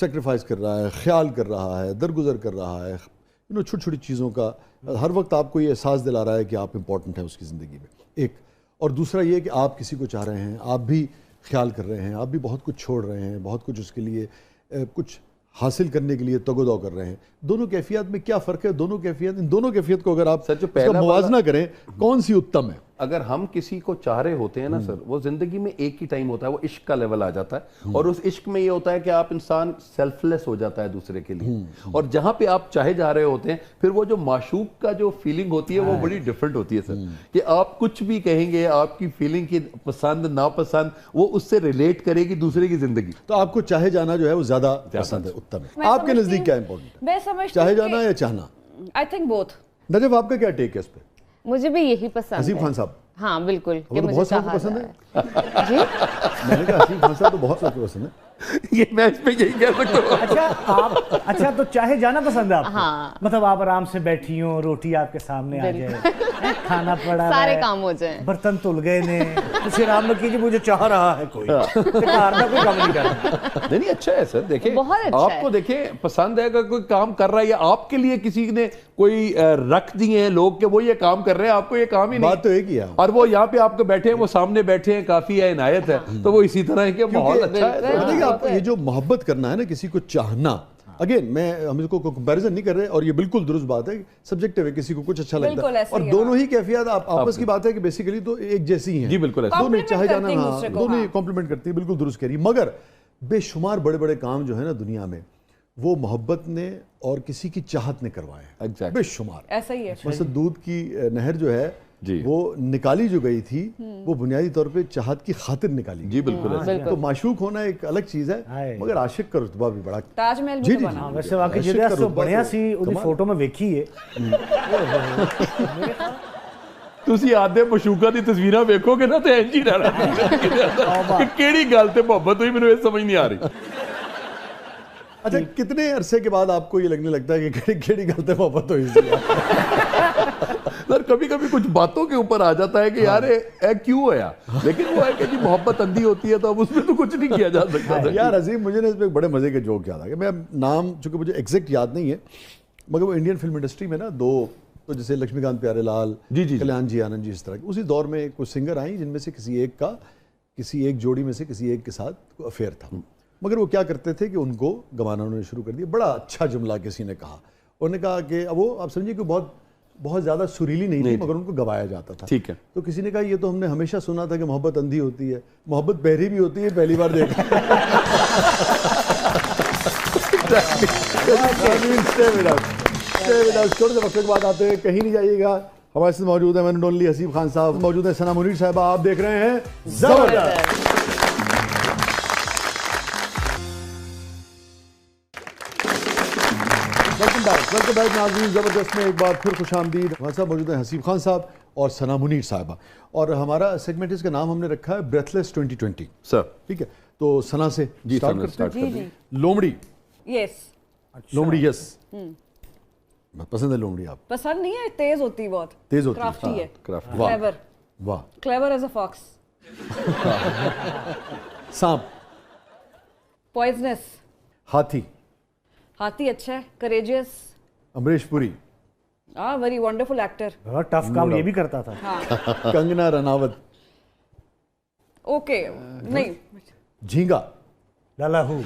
Sacrifice کر رہا ہے, خیال کر رہا ہے, درگزر کر رہا ہے, چھوٹی چھوٹی چیزوں کا ہر وقت آپ کو یہ احساس دلا رہا ہے کہ آپ امپورٹنٹ ہیں اس کی زندگی میں, ایک. اور دوسرا یہ کہ آپ کسی کو چاہ رہے ہیں, آپ بھی خیال کر رہے ہیں, آپ بھی بہت کچھ چھوڑ رہے ہیں, بہت کچھ اس کے لیے کچھ حاصل کرنے کے لیے تگ و دو کر رہے ہیں. دونوں کیفیت میں کیا فرق ہے؟ ان دونوں کیفیت کو اگر آپ موازنہ کریں, کون سی اتم ہے؟ اگر ہم کسی کو چاہ رہے ہوتے ہیں نا سر, وہ زندگی میں ایک ہی ٹائم ہوتا ہے, وہ عشق کا لیول آ جاتا ہے, اور اس عشق میں یہ ہوتا ہے کہ آپ انسان سیلف لیس ہو جاتا ہے دوسرے کے لیے. اور جہاں پہ آپ چاہے جا رہے ہوتے ہیں, پھر وہ جو معشوق کا جو فیلنگ ہوتی ہے وہ بڑی ڈیفرنٹ ہوتی ہے سر, کہ آپ کچھ بھی کہیں گے, آپ کی فیلنگ کی پسند ناپسند وہ اس سے ریلیٹ کرے گی دوسرے کی زندگی. تو آپ کو چاہے جانا جو ہے وہ زیادہ پسند ہے, اتم ہے. آپ کے نزدیک کیا امپورٹنٹ ہے, چاہے جانا یا چاہنا؟ I think both. نجف آپ کا کیا ٹیک ہے اس پہ؟ مجھے بھی یہی پسند ہے. حسیب خان صاحب؟ ہاں بالکل. وہ تو بہت سب کو پسند ہے. جی میں نے کہا حسیب خان صاحب تو بہت سب کو پسند ہے. یہ میں اس پہ یہی کہہ سکتا ہوں. اچھا تو چاہے جانا پسند ہے آپ کو؟ ہاں. مطلب آپ آرام سے بیٹھی ہوں, روٹی آپ کے سامنے آ جائے, کھانا پڑا ہے, سارے کام ہو جائیں, برتن تل گئے نے, کچھ آرام میں کیجیے, مجھے چاہ رہا ہے کوئی, کارنا کوئی کام نہیں کر رہا. نہیں اچھا ہے سر, دیکھیں آپ کو دیکھیں پسند ہے کہ کوئی کام کر رہا ہے, یا آپ کے لیے کسی نے کوئی رکھ دیے ہیں لوگ کہ وہ یہ کام کر رہے ہیں, آپ کو یہ کام ہی نہیں, بات تو ایک ہی ہے, اور وہ یہاں پہ آپ کو بیٹھے ہیں, وہ سامنے بیٹھے ہیں, کافی ہے, عنایت ہے, تو وہ اسی طرح ہے کہ بہت اچھا ہے. آپ کو یہ جو محبت کرنا ہے نا, کسی کو چاہنا, اگین میں ہم اس کو کمپیریزن نہیں کر رہے, اور یہ بالکل درست بات ہے, سبجیکٹو ہے, کسی کو کچھ اچھا لگتا ہے, اور دونوں ہی کیفیات آپس کی بات ہے کہ بیسیکلی تو ایک جیسی ہیں. جی بالکل, دونوں چاہے جانا, ہاں دونوں کمپلیمنٹ کرتی ہے, بالکل درست کہہ رہی. مگر بے شمار بڑے بڑے کام جو ہے نا دنیا میں, وہ محبت نے اور کسی کی چاہت نے کروائے ہیں, بے شمار. ایسا ہی ہے. مثلا دودھ کی نہر جو ہے وہ نکالی جو گئی تھی, وہ بنیادی طور پہ چاہت کی خاطر نکالی. جی بالکل. تو معشوق ہونا ایک الگ چیز ہے, مگر عاشق کا رتبہ بھی بڑا. تاج محل بھی بنا. ویسے واقعی جدہ سے بڑھیا سی انہی فوٹو میں ویکھی ہے. تسی آدھے مشوقہ دی تصویرہ ویکھو گے نا تو انجی رہنا کہ کیڑی گل تے محبت ہوئی, میرے سمجھ نہیں آ رہی. اچھا کتنے عرصے کے بعد آپ کو یہ لگنے لگتا ہے کہ کیڑی گل تے محبت ہوئی؟ سر کبھی کبھی کچھ باتوں کے اوپر آ جاتا ہے کہ یار اے کیوں ہوا, لیکن وہ ہے کہ جی محبت اندھی ہوتی ہے تو اب اس میں تو کچھ نہیں کیا جا سکتا. یار عظیم, مجھے نا اس پہ ایک بڑے مزے کے جوک یاد آ گیا. میں نام چونکہ مجھے ایگزیکٹ یاد نہیں ہے, مگر وہ انڈین فلم انڈسٹری میں نا دو, تو جیسے لکشمی کانت پیارے لال, کلیان جی آنند جی, اس طرح اسی دور میں کچھ سنگر آئیں جن میں سے کسی ایک جوڑی میں سے کسی ایک کے ساتھ افیئر تھا. مگر وہ کیا کرتے تھے کہ ان کو گوانا انہوں نے شروع کر دیا. بڑا اچھا جملہ کسی نے کہا, انہوں نے کہا کہ وہ آپ سمجھیے کہ بہت زیادہ سریلی نہیں تھی, مگر ان کو گوایا جاتا تھا. ٹھیک ہے. تو کسی نے کہا یہ تو ہم نے ہمیشہ سنا تھا کہ محبت اندھی ہوتی ہے, محبت بہری بھی ہوتی ہے, پہلی بار دیکھا. چھوٹے سے وقت کے بعد آتے ہیں, کہیں نہیں جائیے گا. ہمارے ساتھ موجود ہیں میں ڈونلی حسیب خان صاحب, موجود ہیں ثنا منیر صاحبہ, آپ دیکھ رہے ہیں زبردست. ویلکم بیک ناظرین, زبردست میں ایک بار پھر خوش آمدید. ہمارے ساتھ موجود ہیں حسیب خان صاحب اور ثنا منیر صاحبہ, اور ہمارا سیگمنٹ اس کا نام ہم نے رکھا ہے بریتھ لیس 2020. سر ٹھیک ہے, تو ثنا سے سٹارٹ کرتے ہیں. لومڑی. یس. لومڑی یس. پسند ہے لومڑی؟ آپ پسند نہیں ہے, تیز ہوتی ہے, بہت تیز ہوتی ہے, کرافٹی ہے, کلیور. واہ, کلیور ایز اے فاکس. سانپ. پوائزنس. ہاتھی. ہاتھی اچھا ہے, کریجیس. امریش پوری. ویری ونڈرفل ایکٹر, بہت ٹف کام یہ بھی کرتا تھا. کنگنا رناوت. اوکے نہیں. جھینگا. لالا ہو.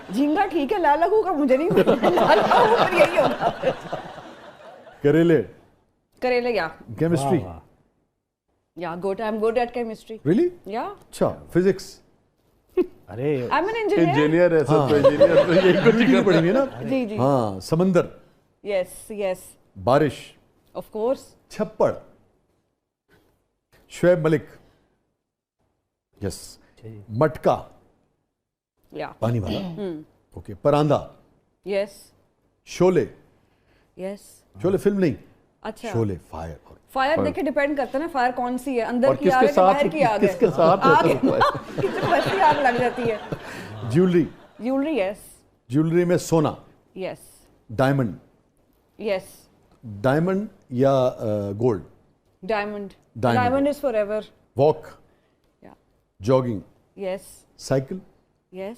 جھینگا ٹھیک ہے, لالا ہو کا مجھے نہیں پتا, لالا ہو پر یہی ہوگا. کریلے. کریلے. یا کیمسٹری. یا good, I am good at chemistry. Really? Yeah. اچھا. فزکس. ارے آئی ایم این انجینئر ہے سر, تو انجینئر تو یہی کچھ کی پڑھی ہوئی ہے نا. جی جی. ہاں. سمندر. Yes yes. بارش. Of course. چھپڑ. شعیب ملک. یس. مٹکا. یا پانی والا. اوکے. پراندہ. یس. شولے. یس. شولے فلم نہیں, اچھا. شولے فائر. فائر دیکھے ڈیپینڈ کرتا ہے نا, فائر کون سی ہے, اندر اور کی کس آگ کے ہے کہ ساتھ, باہر کی آگ ہے, کس کے ساتھ کچن ویسی آگ لگ جاتی ہے. جیولری. جیولری. یس. جیولری میں سونا. یس. ڈائمنڈ. یس. ڈائمنڈ یا gold. Diamond. Diamond is for ever. Walk. Jogging. Yes. Cycle. Yes.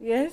Yes.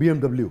BMW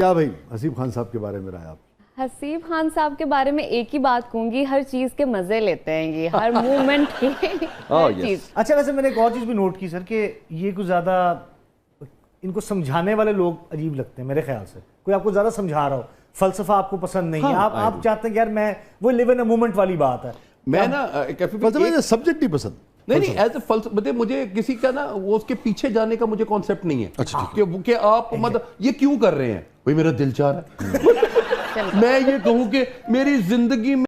کیا بھائی حسیب خان صاحب کے بارے میں رائے آپ؟ حسیب خان صاحب کے بارے میں ایک ہی بات کہوں گی, ہر چیز کے مزے لیتے ہیں یہ, ہر مومنٹ کے ہر چیز. اچھا ویسے میں نے ایک اور چیز بھی نوٹ کی سر کہ یہ کچھ زیادہ ان کو سمجھانے والے لوگ عجیب لگتے ہیں میرے خیال سے. کوئی آپ کو زیادہ سمجھا رہا ہو, فلسفہ آپ کو پسند نہیں ہے, آپ چاہتے ہیں کہ یار میں وہ لیو ان اے مومنٹ والی بات ہے. میں نا سبجیکٹ نہیں پسند نہیں ایز اے فلسفہ, مجھے کسی کا نا وہ اس کے پیچھے جانے کا مجھے کانسیپٹ نہیں ہے کہ آپ مطلب یہ کیوں کر رہے ہیں, بھائی میرا دل چاہ رہا ہے. میں یہ کہوں کہ میری زندگی میں